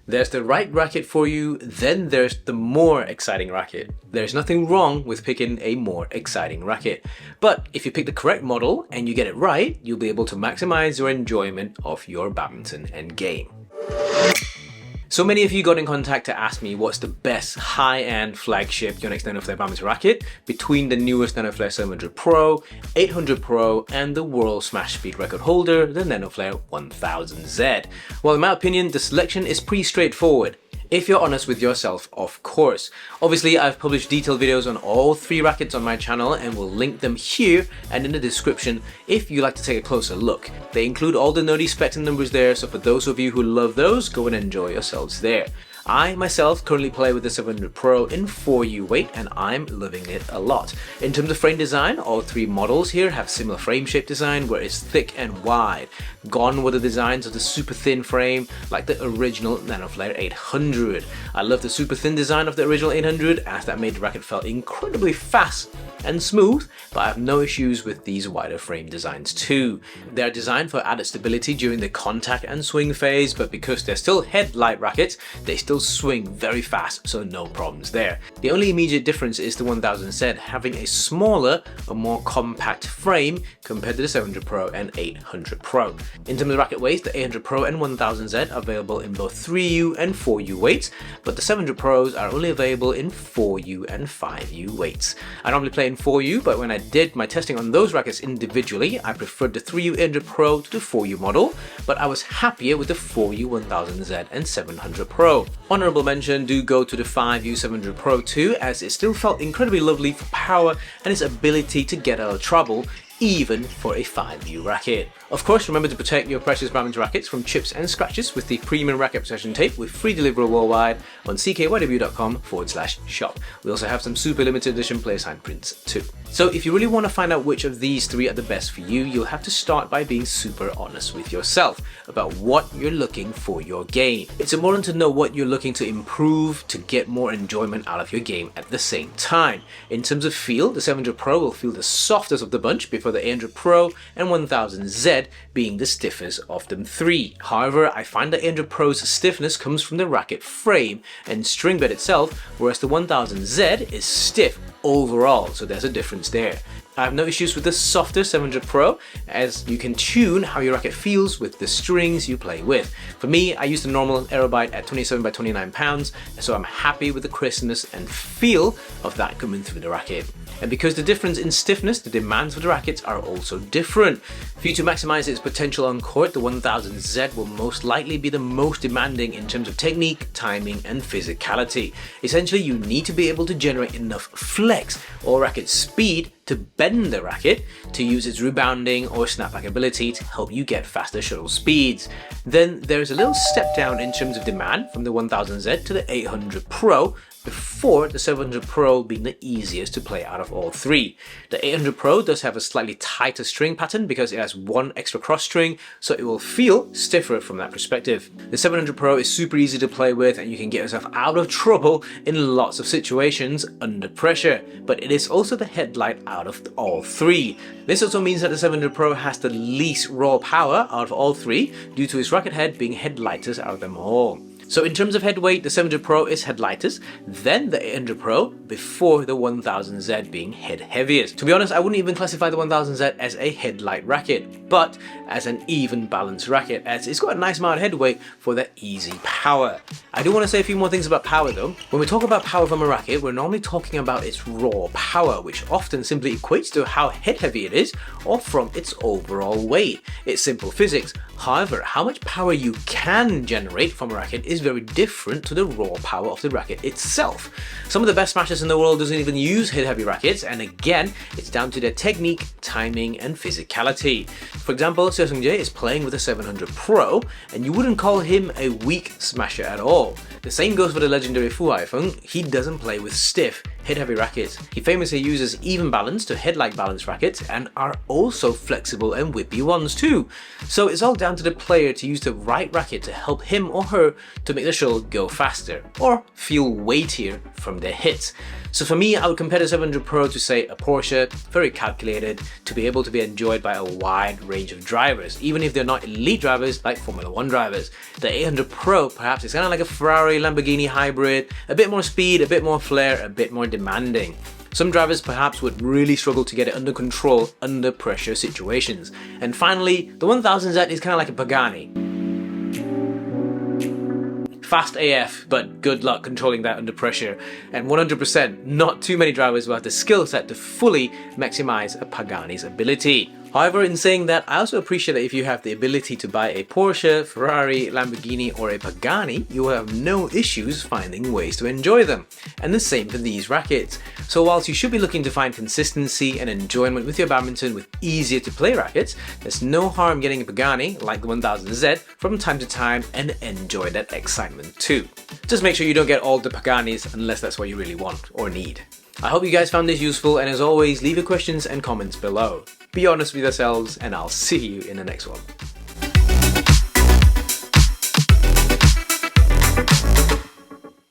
There's the right racket for you, then there's the more exciting racket. There's nothing wrong with picking a more exciting racket. But if you pick the correct model and you get it right, you'll be able to maximize your enjoyment of your badminton and game. So many of you got in contact to ask me what's the best high-end flagship Yonex Nanoflare badminton racket between the newest Nanoflare 700 Pro, 800 Pro and the world smash speed record holder, the Nanoflare 1000Z. Well, in my opinion, the selection is pretty straightforward. If you're honest with yourself, of course. Obviously, I've published detailed videos on all three rackets on my channel and will link them here and in the description if you'd like to take a closer look. They include all the nerdy specs and numbers there, so for those of you who love those, go and enjoy yourselves there. I myself currently play with the 700 Pro in 4U weight and I'm loving it a lot. In terms of frame design, all three models here have similar frame shape design where it's thick and wide. Gone were the designs of the super thin frame like the original Nanoflare 800. I love the super thin design of the original 800 as that made the racket feel incredibly fast and smooth, but I have no issues with these wider frame designs too. They are designed for added stability during the contact and swing phase, but because they're still headlight rackets, they still swing very fast, so no problems there. The only immediate difference is the 1000Z having a smaller or more compact frame compared to the 700 Pro and 800 Pro. In terms of racket weights, the 800 Pro and 1000Z are available in both 3U and 4U weights, but the 700 Pros are only available in 4U and 5U weights. I normally play in 4U, but when I did my testing on those rackets individually, I preferred the 3U 800 Pro to the 4U model, but I was happier with the 4U 1000Z and 700 Pro. Honorable mention do go to the 5U 700 Pro too, as it still felt incredibly lovely for power and its ability to get out of trouble even for a 5U racket. Of course, remember to protect your precious badminton rackets from chips and scratches with the premium racket protection tape with free delivery worldwide on ckYW.com/shop. We also have some super limited edition player signed prints too. So if you really want to find out which of these three are the best for you, you'll have to start by being super honest with yourself about what you're looking for your game. It's important to know what you're looking to improve to get more enjoyment out of your game at the same time. In terms of feel, the 700 Pro will feel the softest of the bunch before the 800 Pro and 1000Z being the stiffest of them three. However, I find the 800 Pro's stiffness comes from the racket frame and string bed itself, whereas the 1000Z is stiff overall, so there's a difference there. I have no issues with the softer 700 Pro, as you can tune how your racket feels with the strings you play with. For me, I use the normal Aerobite at 27 by 29 pounds, so I'm happy with the crispness and feel of that coming through the racket. And because the difference in stiffness, the demands for the rackets are also different. For you to maximize its potential on court, the 1000Z will most likely be the most demanding in terms of technique, timing and physicality. Essentially, you need to be able to generate enough flex or racket speed to bend the racket to use its rebounding or snapback ability to help you get faster shuttle speeds. Then there's a little step down in terms of demand from the 1000Z to the 800 Pro, before the 700 Pro being the easiest to play out of all three. The 800 Pro does have a slightly tighter string pattern because it has one extra cross string, so it will feel stiffer from that perspective. The 700 Pro is super easy to play with and you can get yourself out of trouble in lots of situations under pressure, but it is also the headlight out of all three. This also means that the 700 Pro has the least raw power out of all three due to its racket head being headlightest out of them all. So in terms of head weight, the 700 Pro is head lightest, then the 800 Pro, before the 1000Z being head heaviest. To be honest, I wouldn't even classify the 1000Z as a headlight racket, but as an even balanced racket, as it's got a nice amount of head weight for that easy power. I do want to say a few more things about power though. When we talk about power from a racket, we're normally talking about its raw power, which often simply equates to how head heavy it is or from its overall weight. It's simple physics. However, how much power you can generate from a racket is very different to the raw power of the racket itself. Some of the best smashers in the world doesn't even use head heavy rackets, and again, it's down to their technique, timing and physicality. For example, Seung-jae is playing with a 700 Pro, and you wouldn't call him a weak smasher at all. The same goes for the legendary Fu Haifeng. He doesn't play with stiff, hit-heavy rackets. He famously uses even balance to headlight balance rackets and are also flexible and whippy ones too. So it's all down to the player to use the right racket to help him or her to make the shuttle go faster or feel weightier from their hits. So for me, I would compare the 700 Pro to say a Porsche, very calculated to be able to be enjoyed by a wide range of drivers, even if they're not elite drivers like Formula 1 drivers. The 800 Pro perhaps is kind of like a Ferrari Lamborghini hybrid, a bit more speed, a bit more flair, a bit more demanding. Some drivers perhaps would really struggle to get it under control under pressure situations. And finally, the 1000Z is kind of like a Pagani. Fast AF, but good luck controlling that under pressure. And 100%, not too many drivers will have the skill set to fully maximize a Pagani's ability. However, in saying that, I also appreciate that if you have the ability to buy a Porsche, Ferrari, Lamborghini or a Pagani, you will have no issues finding ways to enjoy them. And the same for these rackets. So whilst you should be looking to find consistency and enjoyment with your badminton with easier to play rackets, there's no harm getting a Pagani like the 1000Z from time to time and enjoy that excitement too. Just make sure you don't get all the Paganis unless that's what you really want or need. I hope you guys found this useful, and as always, leave your questions and comments below. Be honest with yourselves, and I'll see you in the next one.